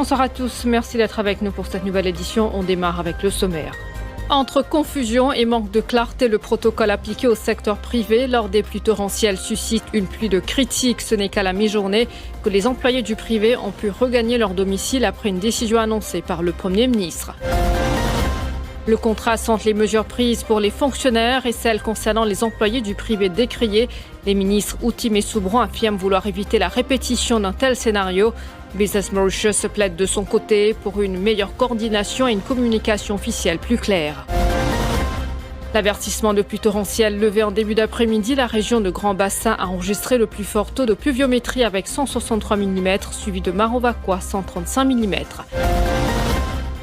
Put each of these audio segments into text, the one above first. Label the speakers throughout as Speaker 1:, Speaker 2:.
Speaker 1: Bonsoir à tous, merci d'être avec nous pour cette nouvelle édition. On démarre avec le sommaire. Entre confusion et manque de clarté, le protocole appliqué au secteur privé lors des pluies torrentielles suscite une pluie de critiques. Ce n'est qu'à la mi-journée que les employés du privé ont pu regagner leur domicile après une décision annoncée par le Premier ministre. Le contraste entre les mesures prises pour les fonctionnaires et celles concernant les employés du privé décriées. Les ministres Outim et Soubran affirment vouloir éviter la répétition d'un tel scénario. Business Mauritius plaide de son côté pour une meilleure coordination et une communication officielle plus claire. L'avertissement de pluie torrentielle levé en début d'après-midi, la région de Grand Bassin a enregistré le plus fort taux de pluviométrie avec 163 mm, suivi de Marovakwa, 135 mm.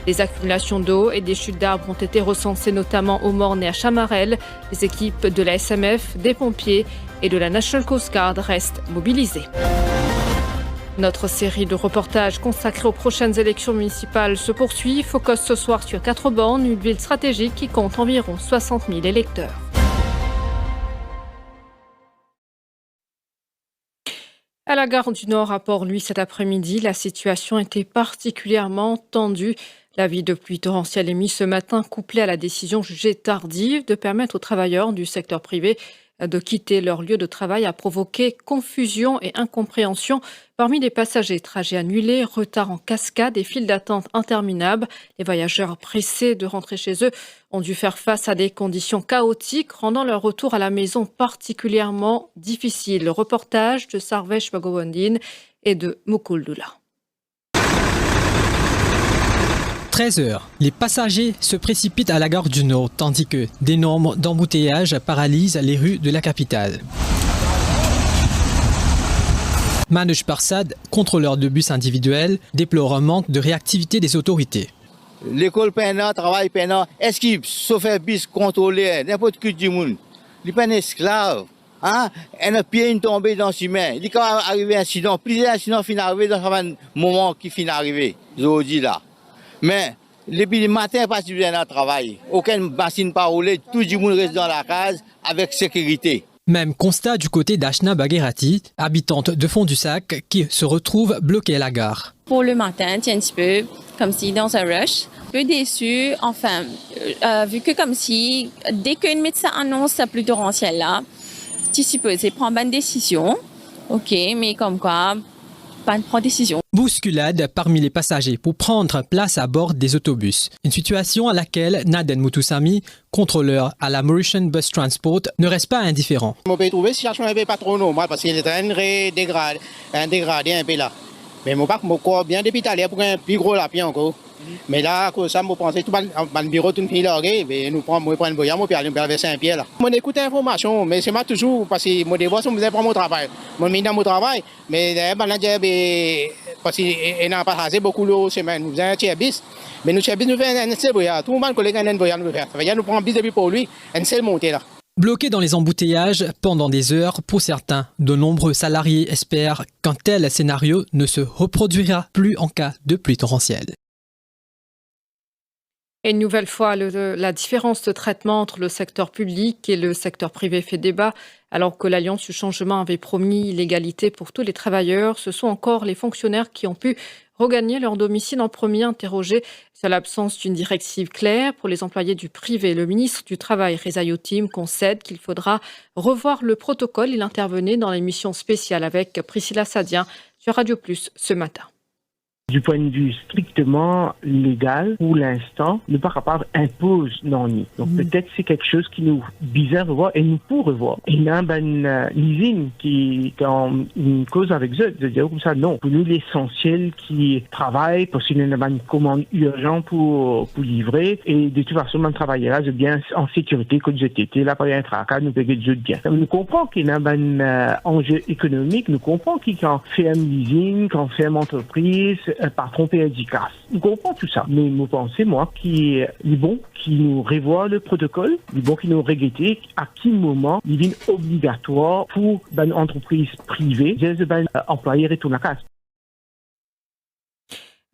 Speaker 1: Des accumulations d'eau et des chutes d'arbres ont été recensées notamment au Morne et à Chamarel. Les équipes de la SMF, des pompiers et de la National Coast Guard restent mobilisées. Notre série de reportages consacrée aux prochaines élections municipales se poursuit. Focus ce soir sur 4 bornes, une ville stratégique qui compte environ 60 000 électeurs. À la gare du Nord à Port-Louis cet après-midi, la situation était particulièrement tendue. L'avis de pluie torrentielle émis ce matin, couplé à la décision jugée tardive de permettre aux travailleurs du secteur privé de quitter leur lieu de travail, a provoqué confusion et incompréhension parmi les passagers. Trajets annulés, retards en cascade et files d'attente interminables. Les voyageurs pressés de rentrer chez eux ont dû faire face à des conditions chaotiques, rendant leur retour à la maison particulièrement difficile. Le reportage de Sarvesh Bhagawandin et de Mukul Dula.
Speaker 2: 13h, les passagers se précipitent à la gare du Nord, tandis que d'énormes embouteillages paralysent les rues de la capitale. Manoj Parsad, contrôleur de bus individuel, déplore un manque de réactivité des autorités.
Speaker 3: L'école peine, travail peine, est-ce qu'il chauffeur bus contrôlé n'importe qui du monde? Il n'est pas un esclave. Un pied tombé dans ses mains. Il quand arrivé un incident, plusieurs incidents finissent arriver dans un moment qui finit arriver, je dis là. Mais depuis le matin, pas si bien à travail. Aucune machine pas roulée, tout le monde reste dans la case avec sécurité.
Speaker 2: Même constat du côté d'Ashna Bagherati, habitante de Fond-du-Sac, qui se retrouve bloquée à la gare.
Speaker 4: Pour le matin, c'est un petit peu comme si dans un rush. Un peu déçu, enfin, vu que comme si, dès qu'un médecin annonce la pluie torrentielle là, tu supposes prendre une décision, ok, mais comme quoi, pas de prendre décision.
Speaker 2: Bousculade parmi les passagers pour prendre place à bord des autobus. Une situation à laquelle Naden Mutusami, contrôleur à la Mauritian Bus Transport, ne reste pas indifférent.
Speaker 5: On peut trouver situation un peu pas trop normale parce qu'il est en train de dégrader un peu là. Mais mon pas corps bien d'hôpital pour un plus gros lapin encore. Mais là, ça me pense tout le bureau tout fini là, mais nous prendre un voyage, puis aller vers Saint-Pierre là. On écoute l'information, mais c'est moi toujours parce que mon devoir c'est de prendre mon travail. Mon mis dans mon travail, mais parce qu'il n'a pas passé beaucoup de semaines, nous faisons un service, mais nous service nous faisons un seul voyage. Tout le monde collègue un voyage nous faire. Ça veut dire nous prend bis depuis pour lui, un seul monté là.
Speaker 2: Bloqués dans les embouteillages pendant des heures pour certains, de nombreux salariés espèrent qu'un tel scénario ne se reproduira plus en cas de pluie torrentielle.
Speaker 1: Et une nouvelle fois, la différence de traitement entre le secteur public et le secteur privé fait débat. Alors que l'Alliance du changement avait promis l'égalité pour tous les travailleurs, ce sont encore les fonctionnaires qui ont pu regagner leur domicile en premier, interrogés sur l'absence d'une directive claire pour les employés du privé. Le ministre du Travail, Reza Youtim, concède qu'il faudra revoir le protocole. Il intervenait dans l'émission spéciale avec Priscilla Sadien sur Radio Plus ce matin.
Speaker 6: Du point de vue strictement légal, pour l'instant, le parapluie impose non. Donc peut-être c'est quelque chose qui nous bizarre revoir et nous pour revoir. Il y a une usine qui est en une cause avec eux, de dire comme ça, non. Pour nous, l'essentiel qui travaille, parce qu'il y a une commande urgente pour livrer, et de toute façon, on travaillera bien en sécurité, comme je t'étais là, par un tracas, nous payons de bien. Nous comprenons qu'il y a un enjeu économique, nous comprenons qu'il quand ferme l'usine, quand ferme l'entreprise, par tromper un casse. Nous comprenons tout ça. Mais je pense, moi, qu'il est bon qui nous revoit le protocole, il est bon qui nous regrette à quel moment il est obligatoire pour une entreprise privée, des employés retournent à la casse.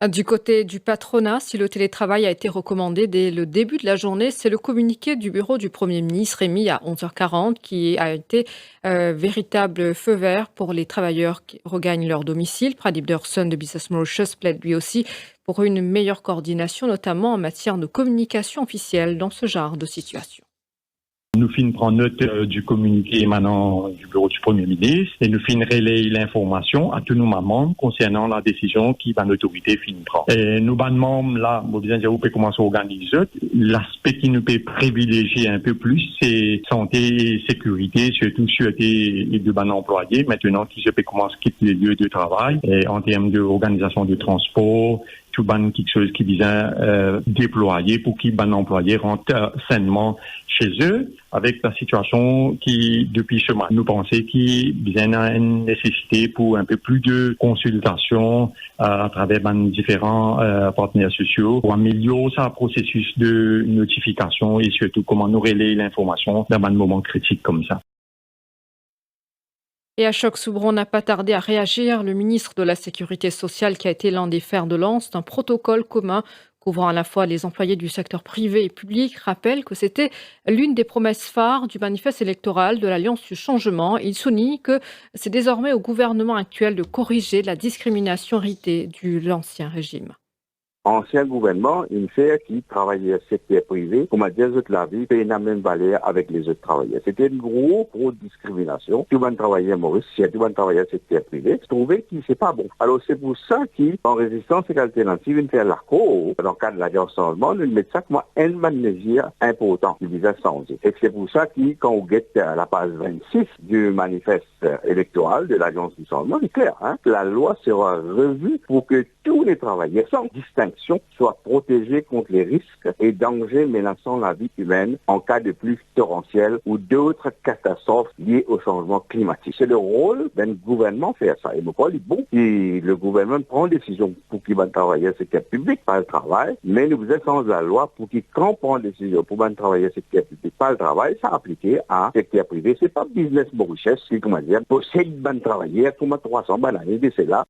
Speaker 1: Du côté du patronat, si le télétravail a été recommandé dès le début de la journée, c'est le communiqué du bureau du Premier ministre émis à 11h40 qui a été véritable feu vert pour les travailleurs qui regagnent leur domicile. Pradip Dursun de Business Mauritius plaide lui aussi pour une meilleure coordination, notamment en matière de communication officielle dans ce genre de situation.
Speaker 7: Nous finissons prendre note du communiqué émanant du bureau du Premier ministre et nous finissons relayer l'information à tous nos membres concernant la décision qui l'autorité finit prendre. Et nous, membres, là, vous pouvez commencer à organiser. L'aspect qui nous peut privilégier un peu plus, c'est santé et sécurité, surtout sûreté de employés. Maintenant, qui se peut commencer à quitter les lieux de travail et en termes d'organisation de transport, tout quelque chose qui vient déployer pour qu'ils employés rentrent sainement chez eux avec la situation qui, depuis ce mois, nous pensons qu'il y a une nécessité pour un peu plus de consultation à travers différents partenaires sociaux pour améliorer ce processus de notification et surtout comment nous relayer l'information dans un moment critique comme ça.
Speaker 1: Et Ashok Soubron n'a pas tardé à réagir. Le ministre de la Sécurité sociale, qui a été l'un des fers de lance d'un protocole commun couvrant à la fois les employés du secteur privé et public, rappelle que c'était l'une des promesses phares du manifeste électoral de l'Alliance du changement. Il souligne que c'est désormais au gouvernement actuel de corriger la discrimination héritée de l'ancien régime.
Speaker 8: Ancien gouvernement, une fait qui travaillait au secteur privé, comme a dit la vie, paye la même valeur avec les autres travailleurs. C'était une grosse discrimination. Tout le monde travaillait à Maurice, tout le monde travaillait au secteur privé. Je trouvais que c'est pas bon. Alors c'est pour ça qu'en résistance et alternative, une fait l'accord, dans le cadre de l'Alliance changement, nous mettons ça comme un mesure important qui visait à changer. Et c'est pour ça que quand on guette la page 26 du manifeste électoral de l'Alliance du changement, c'est clair, hein, la loi sera revue pour que tous les travailleurs, sans distinction, soient protégés contre les risques et dangers menaçant la vie humaine en cas de pluie torrentielle ou d'autres catastrophes liées au changement climatique. C'est le rôle d'un gouvernement de faire ça. Et pourquoi il est bon et le gouvernement prend une décision pour qu'il va travailler au secteur public par le travail, mais nous faisons sans la loi pour qu'il, quand on prend une décision pour travailler au secteur public par le travail, ça appliqué à secteur privé. C'est pas business Mauritius qui, comment dire, possède ban travailleurs, comme 300 bananes, c'est là.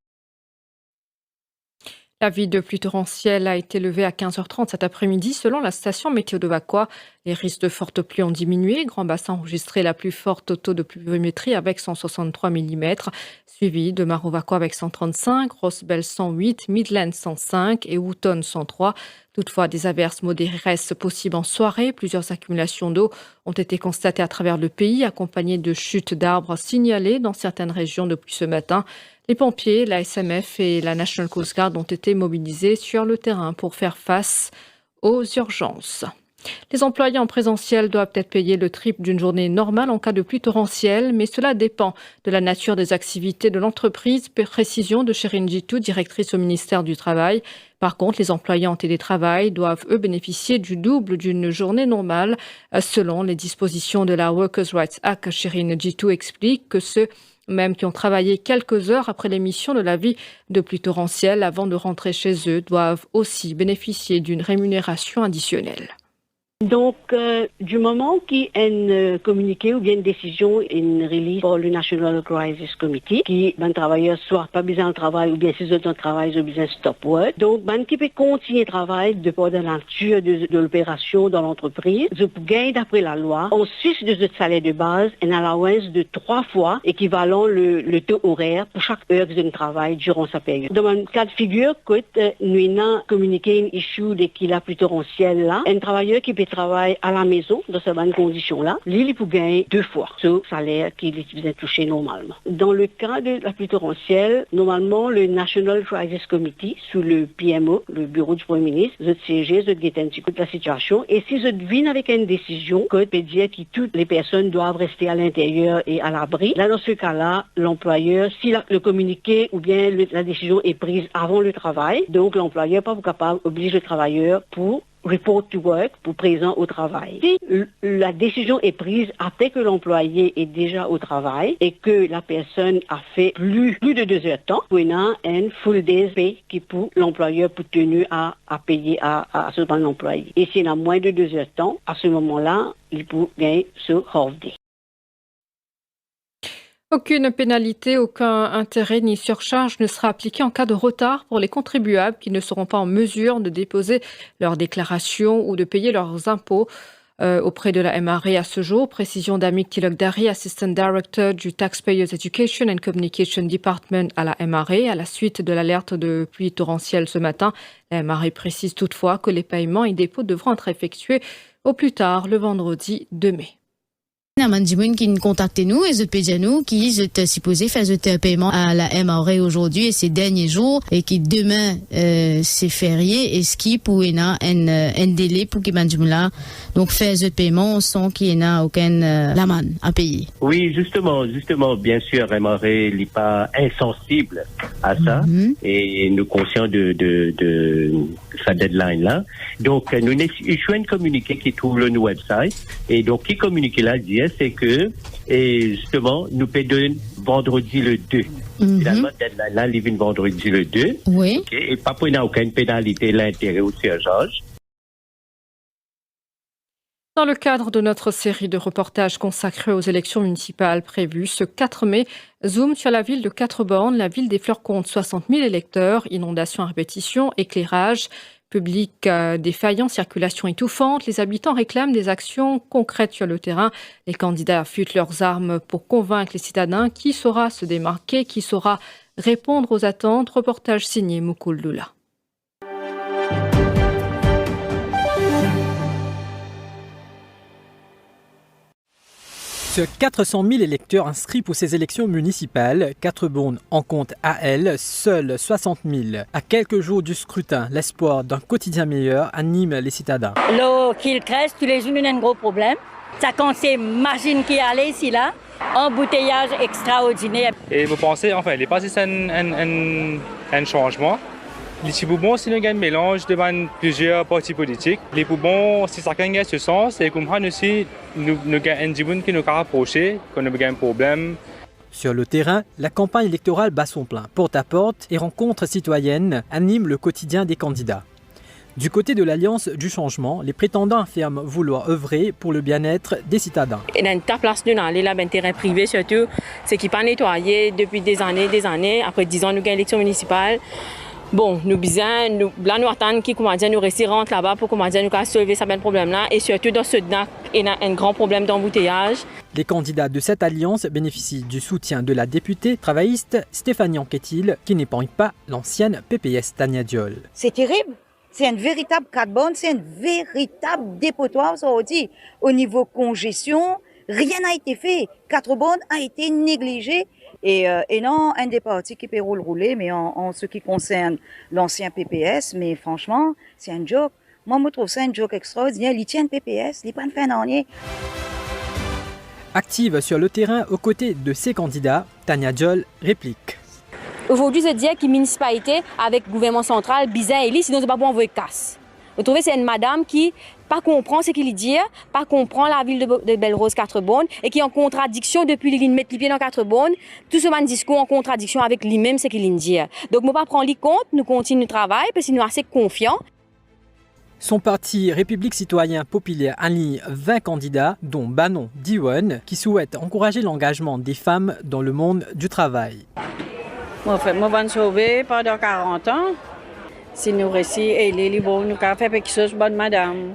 Speaker 1: L'avis de pluie torrentielle a été levé à 15h30 cet après-midi. Selon la station météo de Vakwa, les risques de fortes pluies ont diminué. Grand Bassin a enregistré la plus forte taux de pluviométrie avec 163 mm, suivi de Maro-Vakwa avec 135, Rossbell 108, Midland 105 et Wooton 103. Toutefois, des averses modérées restent possibles en soirée. Plusieurs accumulations d'eau ont été constatées à travers le pays, accompagnées de chutes d'arbres signalées dans certaines régions depuis ce matin. Les pompiers, la SMF et la National Coast Guard ont été mobilisés sur le terrain pour faire face aux urgences. Les employés en présentiel doivent peut-être payer le triple d'une journée normale en cas de pluie torrentielle, mais cela dépend de la nature des activités de l'entreprise. Précision de Sherin Jitu, directrice au ministère du Travail. Par contre, les employés en télétravail doivent, eux, bénéficier du double d'une journée normale. Selon les dispositions de la Workers' Rights Act, Sherin Jitu explique que ceux même qui ont travaillé quelques heures après l'émission de l'avis de pluie torrentielle avant de rentrer chez eux doivent aussi bénéficier d'une rémunération additionnelle.
Speaker 9: Donc, du moment qu'il y a un communiqué ou bien une décision, une release par le National Crisis Committee, qui, ben, travailleurs soit pas besoin de travail ou bien si autres travail, ils ont besoin de stop work. Donc, ben, qui peut continuer le travail de par la nature de l'opération dans l'entreprise, je peux gagner d'après la loi, en sus de ce salaire de base, un allowance de 3 fois équivalent le taux horaire pour chaque heure de travail durant sa période. Dans un cas de figure, quand nous avons communiqué une issue de qu'il a plus torrentiel là, un travailleur qui peut travailler à la maison dans ces bonnes conditions-là, il peut gagner 2 fois ce salaire qu'il est touché normalement. Dans le cas de la pluie torrentielle, normalement, le National Crisis Committee, sous le PMO, le bureau du Premier ministre, je siège, je guette un petit coup de la situation, et si je devine avec une décision, que peut dire que toutes les personnes doivent rester à l'intérieur et à l'abri, là, dans ce cas-là, l'employeur, si le communiqué ou bien la décision est prise avant le travail, donc l'employeur n'est pas capable d'obliger le travailleur pour report to work, pour présent au travail. Si la décision est prise après que l'employé est déjà au travail et que la personne a fait plus de 2 heures de temps, on a un full day's pay qui pour l'employeur pour tenu à payer à ce bon employé. Et s'il a moins de 2 heures de temps, à ce moment-là, il peut gagner ce half day.
Speaker 1: Aucune pénalité, aucun intérêt ni surcharge ne sera appliqué en cas de retard pour les contribuables qui ne seront pas en mesure de déposer leurs déclarations ou de payer leurs impôts auprès de la MRA à ce jour. Précision d'Amik Tilokdari, Assistant Director du Taxpayers Education and Communication Department à la MRA. À la suite de l'alerte de pluie torrentielle ce matin, la MRA précise toutefois que les paiements et dépôts devront être effectués au plus tard le vendredi 2 mai.
Speaker 10: Il y a des gens qui nous contactent nous et nous qui sont supposés faire un paiement à la MRA aujourd'hui et ces derniers jours et qui demain c'est férié et ce qui pour un délai pour qu'ils là donc faire ce paiement sans qu'il n'y ait aucune l'amende à payer.
Speaker 11: Oui, justement, bien sûr, MRA n'est pas insensible à ça et nous conscients de sa deadline là. Donc nous issuons un communiqué qui trouve le website et donc qui communiqué là dit c'est que et justement nous payons vendredi le 2. Finalement deadline là il vient vendredi le 2.
Speaker 10: Oui.
Speaker 11: Okay, et pas pour aucune pénalité l'intérêt ou surcharge.
Speaker 1: Dans le cadre de notre série de reportages consacrés aux élections municipales prévues ce 4 mai, zoom sur la ville de Quatre-Bornes. La ville des Fleurs compte 60 000 électeurs, inondations à répétition, éclairage public défaillant, circulation étouffante. Les habitants réclament des actions concrètes sur le terrain. Les candidats affûtent leurs armes pour convaincre les citadins. Qui saura se démarquer, qui saura répondre aux attentes? Reportage signé Moukoul Lula.
Speaker 2: Sur 400 000 électeurs inscrits pour ces élections municipales, Quatre-Bornes en compte à elle seuls 60 000. À quelques jours du scrutin, l'espoir d'un quotidien meilleur anime les citadins.
Speaker 12: L'eau qui crèche, tous les jours, il y a un gros problème. Ça quand c'est machine qui allait ici là, embouteillage extraordinaire.
Speaker 13: Et vous pensez, enfin, il n'est pas si un changement. Les Poubons, c'est un mélange de plusieurs partis politiques. Les Poubons, si chacun a ce sens, et comprendre aussi, nous avons un qui nous a rapprochés, qu'on a un problème.
Speaker 2: Sur le terrain, la campagne électorale bat son plein. Porte à porte et rencontres citoyennes animent le quotidien des candidats. Du côté de l'Alliance du changement, les prétendants affirment vouloir œuvrer pour le bien-être des citadins.
Speaker 14: Dans ta place de aller là, ben terrain privé surtout, c'est qui pas nettoyé depuis des années. Après 10 ans, nous avons élection municipale. Bon, nous attendons qui nous rester rentre là-bas pour nous solver ce problème-là et surtout dans ce temps, il y a un grand problème d'embouteillage.
Speaker 2: Les candidats de cette alliance bénéficient du soutien de la députée travailliste Stéphanie Anquetil qui n'épargne pas l'ancienne PPS Tania Diol.
Speaker 15: C'est terrible. C'est un véritable cas-de-borne, c'est un véritable dépotoir, ça veut dire. Au niveau congestion, rien n'a été fait. Quatre-Bornes a été négligé. Et non, un des partis qui peut rouler, mais en ce qui concerne l'ancien PPS, mais franchement, c'est un joke. Moi, je trouve ça un joke extraordinaire. Ils tiennent PPS, ils prennent fin d'année.
Speaker 2: Active sur le terrain aux côtés de ses candidats, Tania Diol réplique.
Speaker 14: Aujourd'hui, je dis que la municipalité, avec le gouvernement central, bizarre et sinon c'est pas pour envoyer casse. Vous trouvez c'est une madame qui pas comprend ce qu'il dit, pas comprend la ville de Belle-Rose Quatre-Bornes et qui est en contradiction depuis qu'il met les pieds dans Quatre-Bornes, tout ce discours en contradiction avec lui-même ce qu'il dit. Donc moi pas prendre les compte, nous continuons le travail parce que nous sommes assez confiants.
Speaker 2: Son parti République citoyen populaire aligne 20 candidats, dont Banon Diwan, qui souhaite encourager l'engagement des femmes dans le monde du travail.
Speaker 16: Moi, je vais sauver pendant 40 ans. Si nous réussissons, nous avons fait quelque chose pour bonne madame.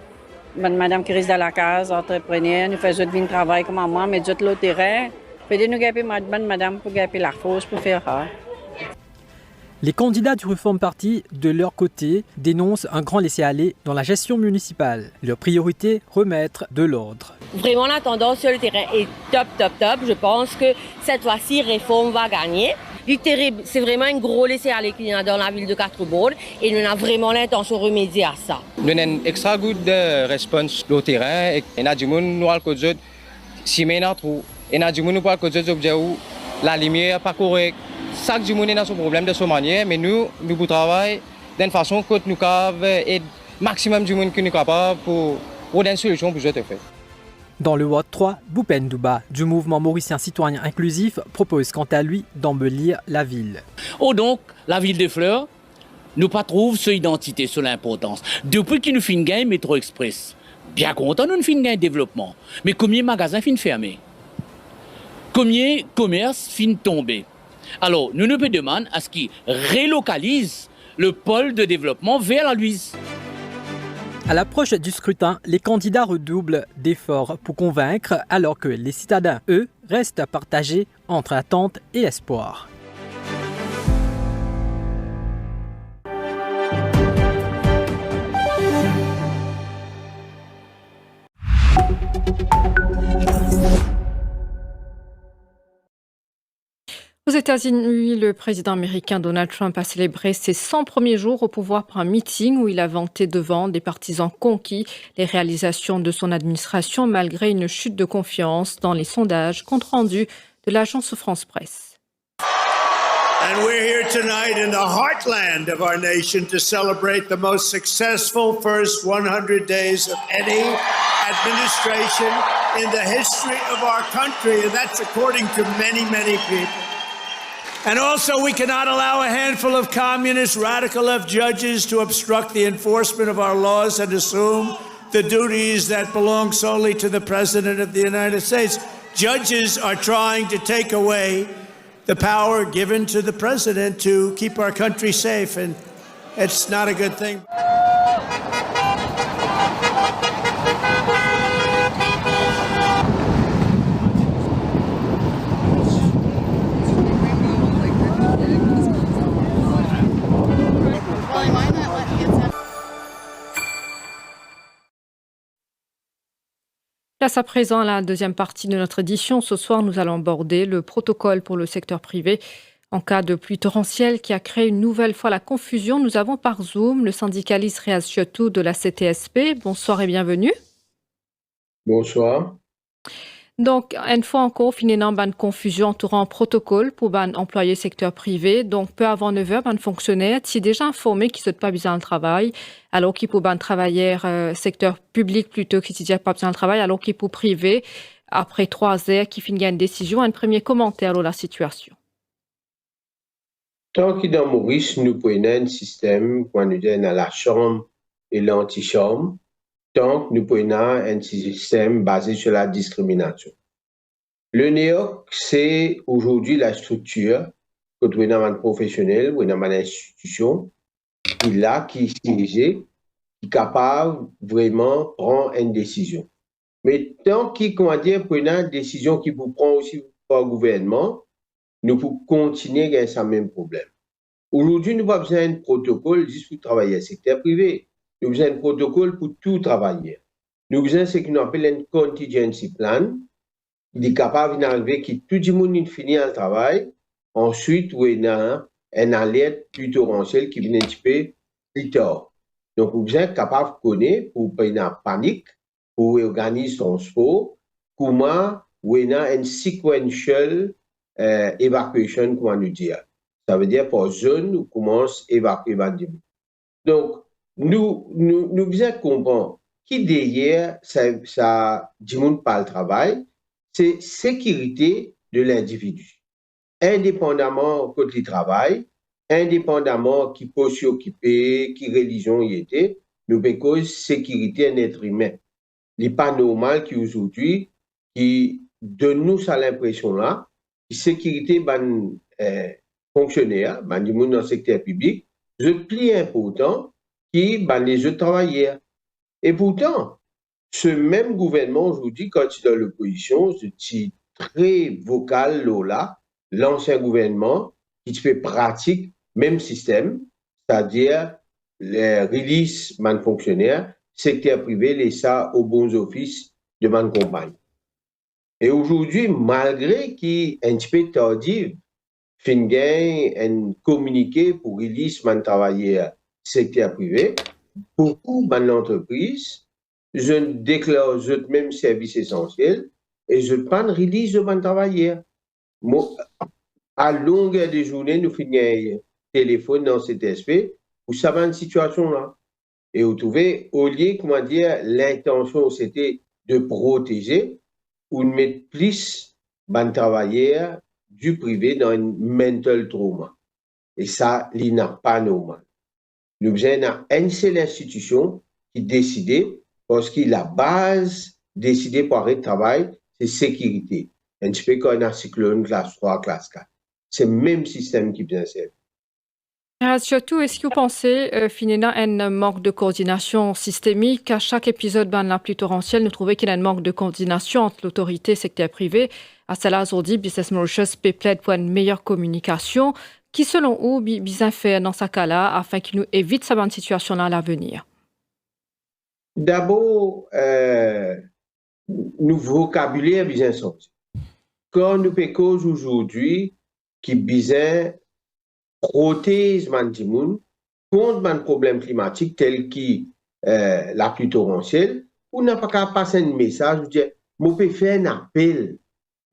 Speaker 16: Bonne madame qui reste dans la case, entrepreneur, nous faisons du travail comme moi, mais nous le terrain. Peut-être nous avons bonne madame pour gagner la force pour faire ça.
Speaker 2: Les candidats du Reform Party, de leur côté, dénoncent un grand laisser-aller dans la gestion municipale. Leur priorité, remettre de l'ordre.
Speaker 14: Vraiment, la tendance sur le terrain est top. Je pense que cette fois-ci, Réforme va gagner. Terrible, c'est vraiment un gros laisser-aller qu'il y a dans la ville de Quatre-Bornes et nous avons vraiment l'intention de remédier à ça.
Speaker 5: Nous avons une extra good réponse au terrain et nous avons dit si nous avons la lumière pas correcte. Chaque jour, nous avons ce problème de cette manière, mais nous travaillons d'une façon que nous avons le maximum de monde que nous sommes capables pour une solution pour cette fait.
Speaker 2: Dans le Ward 3, Boupen Douba, du mouvement mauricien citoyen inclusif, propose quant à lui d'embellir la ville.
Speaker 17: Oh donc, la ville des Fleurs, nous pas trouve son identité, son importance. Depuis qu'il nous fait gagner Métro Express, bien content nous fin gagner développement. Mais combien de magasins fin fermés? Combien de commerces finissent tomber? Alors, nous pouvons demander à ce qu'ils relocalisent le pôle de développement vers la Louise.
Speaker 2: À l'approche du scrutin, les candidats redoublent d'efforts pour convaincre, alors que les citadins, eux, restent partagés entre attente et espoir.
Speaker 1: Aux États-Unis, le président américain Donald Trump a célébré ses 100 premiers jours au pouvoir par un meeting où il a vanté devant des partisans conquis les réalisations de son administration malgré une chute de confiance dans les sondages, compte rendu de l'agence France Presse.
Speaker 18: And we're here tonight in the heartland of our nation to celebrate the most successful first 100 days of any administration in the history of our country, and that's according to many, many people. And also, we cannot allow a handful of communist, radical left judges to obstruct the enforcement of our laws and assume the duties that belong solely to the President of the United States. Judges are trying to take away the power given to the President to keep our country safe, and it's not a good thing.
Speaker 1: Place à présent à la deuxième partie de notre édition. Ce soir, nous allons aborder le protocole pour le secteur privé en cas de pluie torrentielle qui a créé une nouvelle fois la confusion. Nous avons par Zoom le syndicaliste Riaz Chiotou de la CTSP. Bonsoir et bienvenue.
Speaker 19: Bonsoir.
Speaker 1: Donc, une fois encore, finalement, une confusion entourant un protocole pour les employés secteur privé. Donc, peu avant 9h, un fonctionnaire est déjà informé qu'il ne pas besoin de travail, alors qu'il pour un travailleur secteur public plutôt qui ne pas besoin de travail, alors qu'il pour privé, après 3 heures, qui finit une décision. Un premier commentaire sur la situation.
Speaker 19: Tant que dans Maurice, nous prenons un système qu'on nous donne à la chambre et l'antichambre, tant que nous prenons un système basé sur la discrimination. Le NEOC, c'est aujourd'hui la structure que nous avons un professionnel ou une institution qui est dirigée, qui est capable vraiment de prendre une décision. Mais tant qu'il prend une décision qui vous prend aussi par le gouvernement, nous pouvons continuer à ce même problème. Aujourd'hui, nous avons besoin d'un protocole juste pour travailler dans le secteur privé. Nous avons besoin d'un protocole pour tout travailler. Nous avons besoin de ce qu'on appelle un contingency plan. Il est capable d'arriver que tout le monde finit le travail. Ensuite, il y a une alerte plus torrentielle qui vient un petit peu plus tard. Donc, nous avons besoin d'être capable de connaître pour pas une panique, pour organiser son sport, comment il y a une sequential evacuation, comment nous dire. Ça veut dire par zone, nous commençons à évacuer. Donc, nous devons comprendre qui derrière ça du monde par le travail, c'est sécurité de l'individu. Indépendamment côté du travail, indépendamment qui peut s'occuper, qui religion il était, nous avons sécurité d'un être humain. Il n'est pas normal qu'aujourd'hui, qui donne nous ça l'impression là, que sécurité fonctionnaires, du monde dans le secteur public, c'est plus important que les autres travailleurs. Et pourtant, ce même gouvernement aujourd'hui, quand il est dans l'opposition, c'est très vocal là, l'ancien gouvernement qui fait pratique même système, c'est-à-dire les release de fonctionnaires, secteur privé, les ça aux bons offices de ma compagne. Et aujourd'hui, malgré qu'il est un petit peu tardif, Fingain un communiqué pour release man travailleur secteur privé, beaucoup d'entreprises, je déclare le même service essentiel et je pas de release de man travailleur. À longueur de journée, nous finissons téléphone dans cet aspect pour savoir une situation là. Et vous trouvez, au lieu, comment dire, l'intention c'était de protéger ou de mettre plus de travailleurs du privé dans un mental trauma. Et ça, il n'est pas normal. Nous avons une seule institution qui décide, parce que la base décidée par le travail, c'est sécurité. un petit peu comme un cyclone, classe 3, classe 4. C'est le même système qui vient servir.
Speaker 1: Surtout, est-ce que vous pensez, finalement, un manque de coordination systémique? À chaque épisode de la pluie torrentielle, nous trouvons qu'il y a un manque de coordination entre l'autorité et le secteur privé. À cela, aujourd'hui, Business Mauritius plaide pour une meilleure communication. Qui, selon vous, bien fait dans ce cas-là, afin qu'il nous évite cette bonne situation-là à l'avenir?
Speaker 19: D'abord, nous vocabulaire bien sorti. Quand nous pécons aujourd'hui, qui bien protège Mandimoun contre un problème climatique tel que la pluie torrentielle, on n'a pas qu'à passer un message, on peut faire un appel,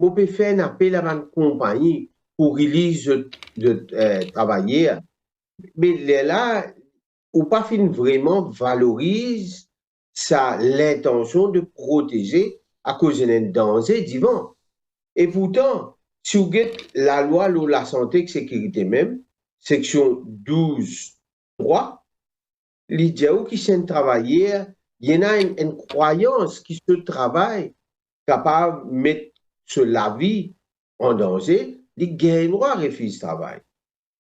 Speaker 19: à ma compagnie pour release de travailler. Mais là, on pas vraiment valorise l'intention de protéger à cause d'un danger divin. Et pourtant, si vous regardez la loi sur la santé et la sécurité même, section 12.3, les gens qui sont travailleurs, il y en a une croyance qui se travaille capable de mettre sur la vie en danger, les gagnent droit refusent le travail.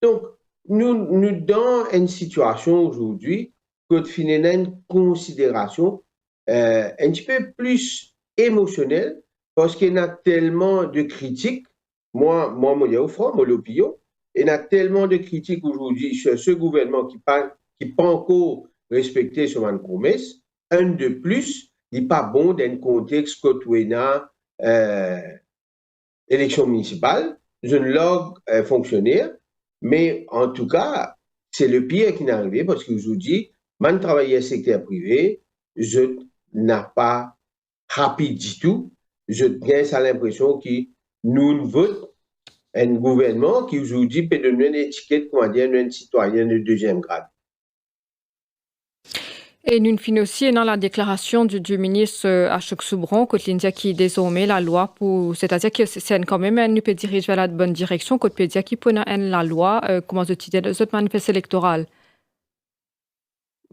Speaker 19: Donc, nous dans une situation aujourd'hui que finalement une considération un petit peu plus émotionnelle parce qu'il y a tellement de critiques. Moi, au front, moi, l'opinion, il y a tellement de critiques aujourd'hui sur ce gouvernement qui pas encore respecté son promesse. Un de plus, il n'est pas bon dans un contexte que tu élection municipale, je ne log fonctionnaire, mais en tout cas, c'est le pire qui est arrivé parce que je vous dis, man travailler secteur privé, je n'ai pas rapide du tout. Je gagne ça l'impression que nous votons un gouvernement qui aujourd'hui peut donner une étiquette, comment dire, un citoyen de deuxième grade.
Speaker 1: Et nous finissons aussi dans la déclaration du ministre Ashok Soubron, l'India qui désormais la loi pour, c'est-à-dire que c'est quand même un peut dirige vers la bonne direction, qu'on peut dire qu'il peut la loi, comment se dit, de cette manifeste électorale.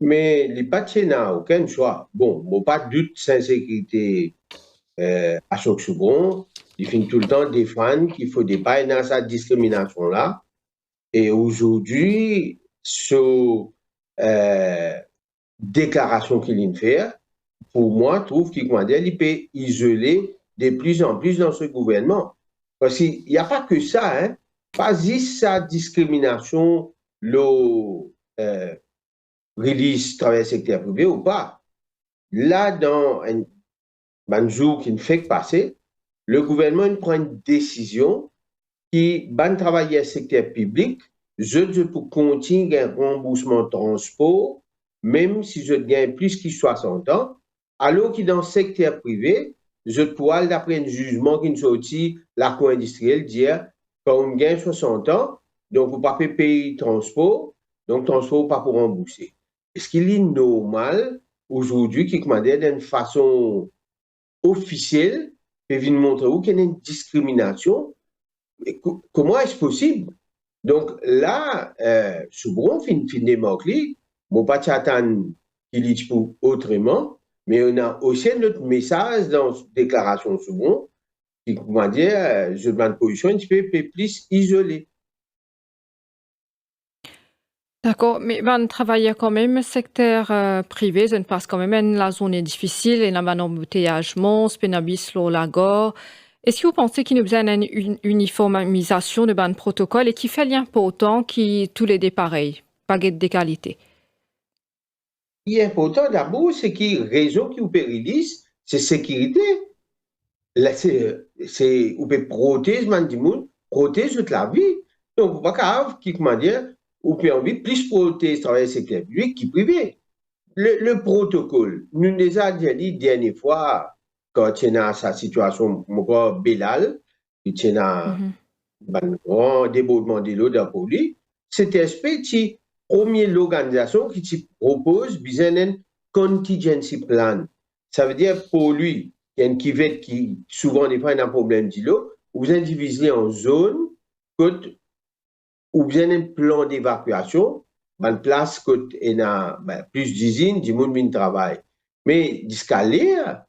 Speaker 19: Mais les partis n'ont aucun choix. Bon, pas de doute, sans sécurité, Ashok Soubron, il finit tout le temps défendre qu'il faut dépasser dans cette discrimination-là. Et aujourd'hui, déclaration qu'il vient faire, pour moi, je trouve qu'il peut isoler de plus en plus dans ce gouvernement. Parce qu'il n'y a pas que ça, hein. Pas juste sa discrimination, release travail secteur privé ou pas. Là, dans un jour qui ne fait que passer, le gouvernement prend une décision qui va travailler secteur public, je pour continuer un remboursement de transport, même si je gagne plus que 60 ans, alors que dans le secteur privé, je dois, d'après un jugement qui nous sortit, la cour industrielle, dire quand on gagne 60 ans, donc vous ne pouvez pas payer le transport, donc transport pas pour rembourser. Est-ce qu'il est normal aujourd'hui qu'il commande d'une façon officielle, peut venir montrer où qu'il y a une discrimination? Et comment est-ce possible? Donc là, Soubron finit démarquer. Bon, pas t'attendre qu'il y pour autrement, mais on a aussi un autre message dans la déclaration Soubron qui, comment dire, je demande position un petit peu plus isolée.
Speaker 1: D'accord, mais on travaille quand même secteur privé, ça ne passe quand même la zone est difficile, et là, un embouteillage monstre, pénabis sur la gare. Est-ce que vous pensez qu'il nous besoin d'une uniformisation de ban protocole et qui fait lien pour autant qui tous les deux pareils, pas d'égalité?
Speaker 19: Ce qui est important d'abord, c'est que le réseau qui vous périllise, c'est sécurité. Là, c'est vous pouvez protéger toute la vie. Donc, pas grave, qui comment dire, vous pouvez envie plus protéger le travail secteur public qui privé. Le protocole, nous nous avons dit la dernière fois, quand il y a sa situation, mon Bélal, il y a un grand débordement de l'eau dans le pays, c'était un petit première organisation qui te propose un contingency plan. Ça veut dire pour lui, il y a une cuvette qui souvent n'est pas un problème de l'eau, vous indivisez en zones, ou bien un plan d'évacuation, en place qu'il y a plus d'usines, du monde qui travaille. Mais jusqu'à là,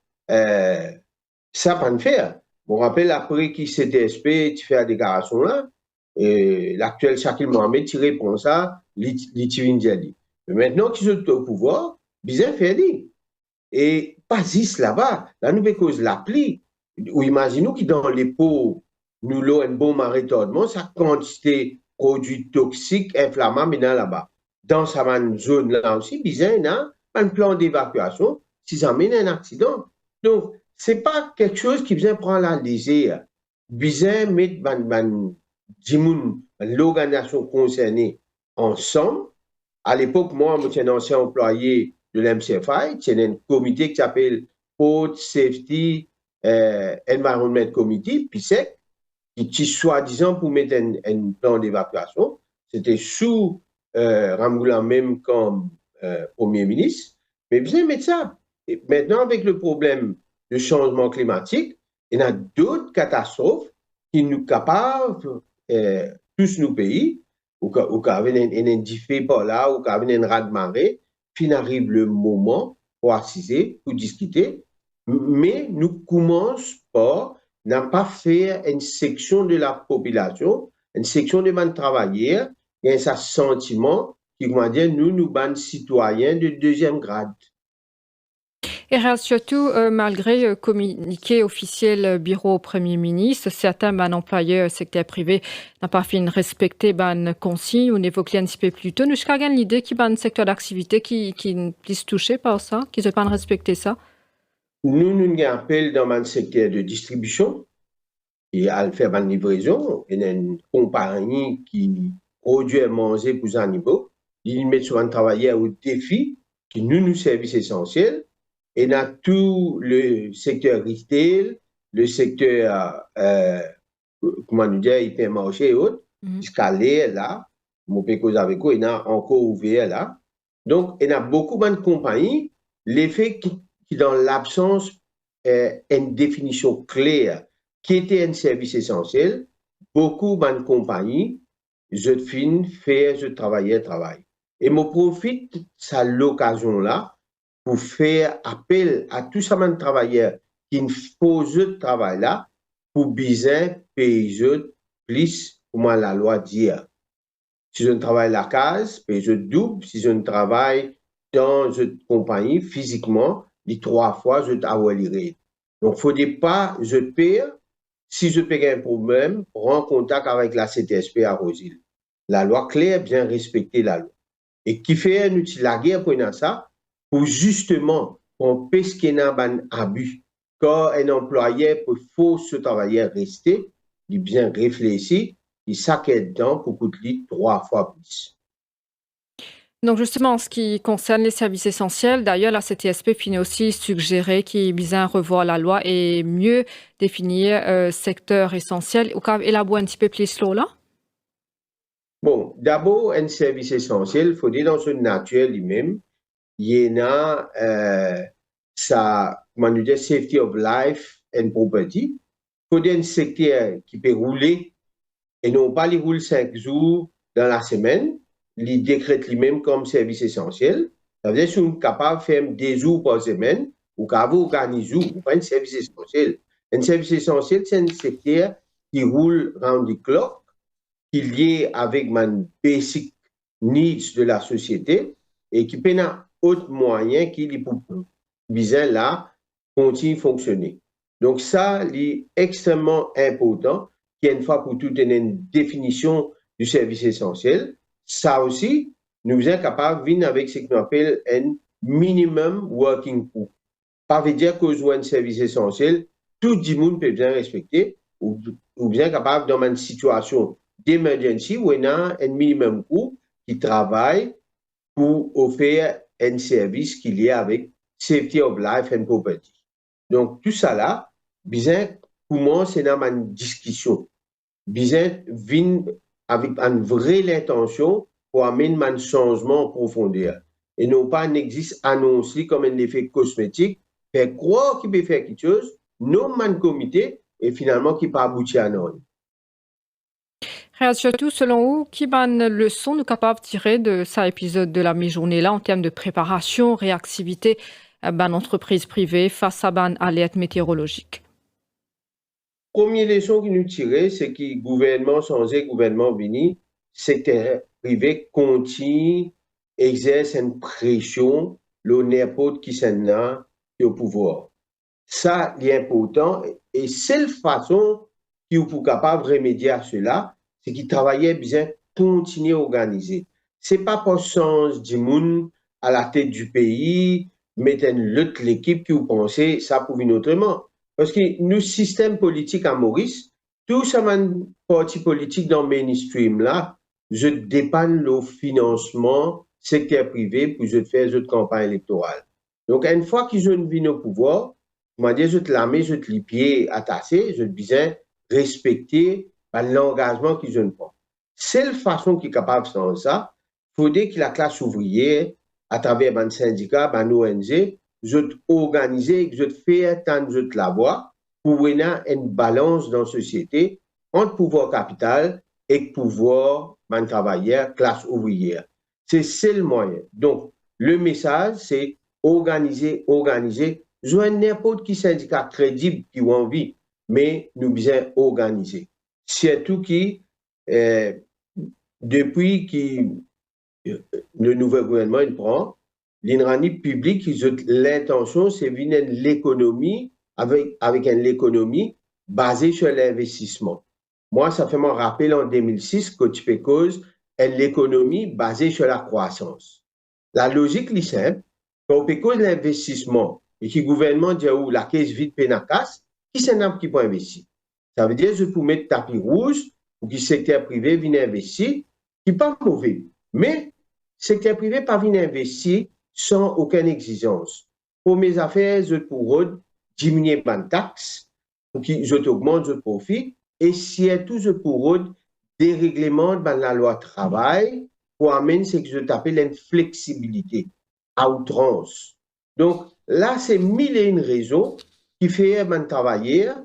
Speaker 19: ça pas de faire. Je me rappelle après qui CTSP, tu fais la déclaration là, et l'actuel Shakil Mohamed, tu réponds ça, l'Itivin Diali. Mais maintenant qu'ils sont au pouvoir, bien fait dit. Et pas juste là-bas, la nouvelle cause l'appli, ou imaginons que dans les pots, nous l'avons un bon retardement, ça quantité produits toxiques, inflammables là-bas. Dans sa zone là aussi, bien, il y a un plan d'évacuation si ça mène un accident. Donc, c'est pas quelque chose qui vient prendre la légère. Bien mettre l'organisation concernée ensemble. À l'époque, moi, j'étais un ancien employé de l'MCFI, c'est un comité qui s'appelle Port Safety Environment Committee, PISEC, qui soi-disant pour mettre un plan d'évacuation. C'était sous Ramgoula même comme Premier ministre. Mais bien mettre ça. Et maintenant, avec le problème du changement climatique, il y a d'autres catastrophes qui nous capables, tous nos pays, ou qu'il y a un diffé par là, ou qu'il y a un raz-de-marée, puis arrive le moment pour assiser, pour discuter. Mais nous commençons par n'a pas fait une section de la population, une section de man travailleurs, et un sentiment qui va dire nous ban citoyens de deuxième grade.
Speaker 1: Et surtout, malgré le communiqué officiel bureau au Premier ministre, certains employeurs secteur privé n'ont pas fait respecter ban consigne. On évoquait un petit peu plus tôt. Nous avons l'idée qu'il y a un secteur d'activité qui est touché par ça, qui ne pas respecter ça.
Speaker 19: Nous avons un appel dans le secteur de distribution et à faire une livraison. Il y a une compagnie qui produit à manger pour un niveau. Ils mettent sur un travailleur au défi qui nous services essentiels. Et dans tout le secteur retail, le secteur, comment nous dire, hypermarché et autres, jusqu'à là, mon pécos avec eux, il y a encore ouvert là. Donc, il y a beaucoup de compagnies, l'effet qui dans l'absence, une définition claire, qui était un service essentiel, beaucoup de compagnies, je fin, faire, je travaille. Et je profite de cette l'occasion-là, pour faire appel à tous ces travailleurs qui ne font ce travail-là pour bien payer plus, comme la loi dit. Si je travaille à la case, paye double. Si je travaille dans une compagnie physiquement, les 3 fois, je t'avoilerai. Donc, il ne faut pas, je paye. Si je paye un problème, prends contact avec la CTSP à Rosil. La loi claire, bien respecter la loi. Et qui fait la guerre pour ça, pour justement empêcher un abus. Quand un employé peut forcer ce travailleur rester, il bien réfléchir, il s'acquiert dedans pour coûter 3 fois plus.
Speaker 1: Donc justement, en ce qui concerne les services essentiels, d'ailleurs, la CTSP finit aussi suggérer qu'il bien revoir la loi et mieux définir secteur essentiel. Au cas élaborer un petit peu plus là.
Speaker 19: Bon, d'abord, un service essentiel, il faut dire dans son nature lui-même, il y a comment nous dire, safety of life and property. Il faut dire un secteur qui peut rouler et non pas les rouler 5 jours dans la semaine, les décrète lui-même comme service essentiel. Ça veut dire que nous sommes capables de faire 2 jours par semaine ou qu'à vous organiser ou pas un service essentiel. Un service essentiel, c'est un secteur qui roule round the clock, qui est lié avec les basic needs de la société et qui peut autre moyen qui est pour bien là continue à fonctionner. Donc ça, c'est extrêmement important qu'il y ait une fois pour toutes une définition du service essentiel. Ça aussi, nous sommes capables de venir avec ce qu'on appelle un minimum working pool. Ça veut dire que vous avez un service essentiel, tout le monde peut bien respecter ou bien capable dans une situation d'emergency où il y a un minimum pool qui travaille pour offrir un service qui est lié avec safety of life and property. Donc, tout ça là, bien, commence dans une discussion. Bien, vient avec une vraie intention pour amener un changement en profondeur. Et non pas un existe annoncé comme un effet cosmétique, faire croire qu'il peut faire quelque chose, non un comité, et finalement qui peut aboutir à non.
Speaker 1: Surtout, selon vous, quelle leçon nous sommes capables de tirer de cet épisode de la mi-journée-là en termes de préparation, réactivité, entreprise privée face à une alerte météorologique?
Speaker 19: première leçon qui nous tirait, c'est que gouvernement sans gouvernement vini, secteur privé continue, exerce une pression, n'importe qui s'en a au pouvoir. Ça, c'est important. Et seule façon qui est capable de remédier à cela, c'est qu'ils travaillaient bien, continuer à organiser. C'est pas pour sens du monde à la tête du pays, mettre l'autre l'équipe qui vous pensez, ça pour venir autrement. Parce que nous, système politique à Maurice, tout ça, parti politique dans le mainstream là, je dépanne le financement secteur privé pour je faire une campagne électorale. Donc, une fois qu'ils ont vu au pouvoir, moi, je te la mets, je te les pieds attachés, je te disais respecter l'engagement qu'ils ont pris. Seule façon qui est capable de faire ça, il faudrait que la classe ouvrière, à travers un syndicat, un ONG, je organiser, je fais tant de la voix pour avoir une balance dans la société entre pouvoir capital et pouvoir man travailleur, classe ouvrière. C'est le moyen. Donc, le message, c'est organiser. Joindre n'importe qui syndicat crédible qui a envie, mais nous bien organiser. Surtout qui, depuis que le nouveau gouvernement il prend, l'inrani public, l'intention, c'est de venir l'économie avec une économie basée sur l'investissement. Moi, ça fait mon rappel en 2006 que tu fais cause l'économie basée sur la croissance. La logique est simple. Quand on fait cause l'investissement et que le gouvernement dit où la caisse vide pénacasse, qui c'est un qui peut investir? Ça veut dire que je peux mettre tapis rouge pour que le secteur privé vienne investir, qui n'est pas mauvais. Mais le secteur privé pas venir investir sans aucune exigence. Pour mes affaires, je pourrais diminuer ma taxe pour que je augmente le profit et surtout je pourrais dérèglement dans la loi travail pour amener ce que je t'appelle une flexibilité à outrance. Donc là, c'est mille et une raisons qui fait un travailleur,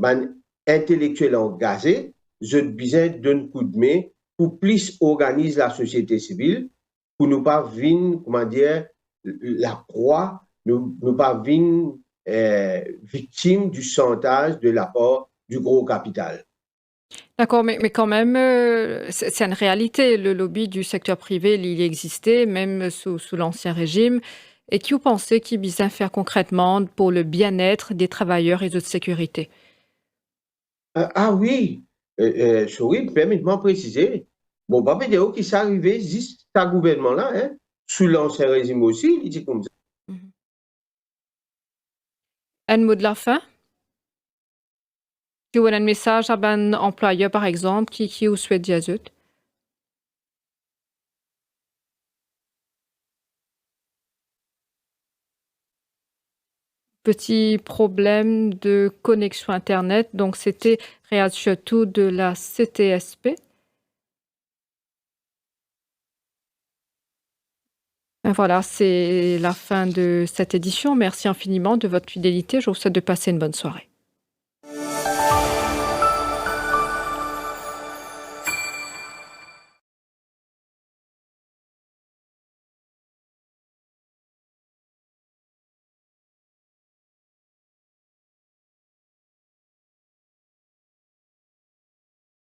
Speaker 19: un intellectuel engagé, je besoin d'un coup de main pour plus organiser la société civile, pour ne pas venir, comment dire, la proie, ne pas venir victime du chantage de la part du gros capital.
Speaker 1: D'accord, mais quand même, c'est une réalité. Le lobby du secteur privé, il existait, même sous l'Ancien Régime. Et qui vous pensez qu'il bien faire concrètement pour le bien-être des travailleurs et de sécurité?
Speaker 19: Ah oui, sorry, permettez-moi de préciser. Bon, pas vidéo qui s'est arrivé juste ce gouvernement-là, hein, sous l'Ancien Régime aussi, il dit comme ça.
Speaker 1: Un mot de la fin? Tu as un message à un employeur, par exemple, qui vous souhaite dire ça? Petit problème de connexion Internet, donc c'était Riyad Chatou de la CTSP. Et voilà, c'est la fin de cette édition. Merci infiniment de votre fidélité. Je vous souhaite de passer une bonne soirée.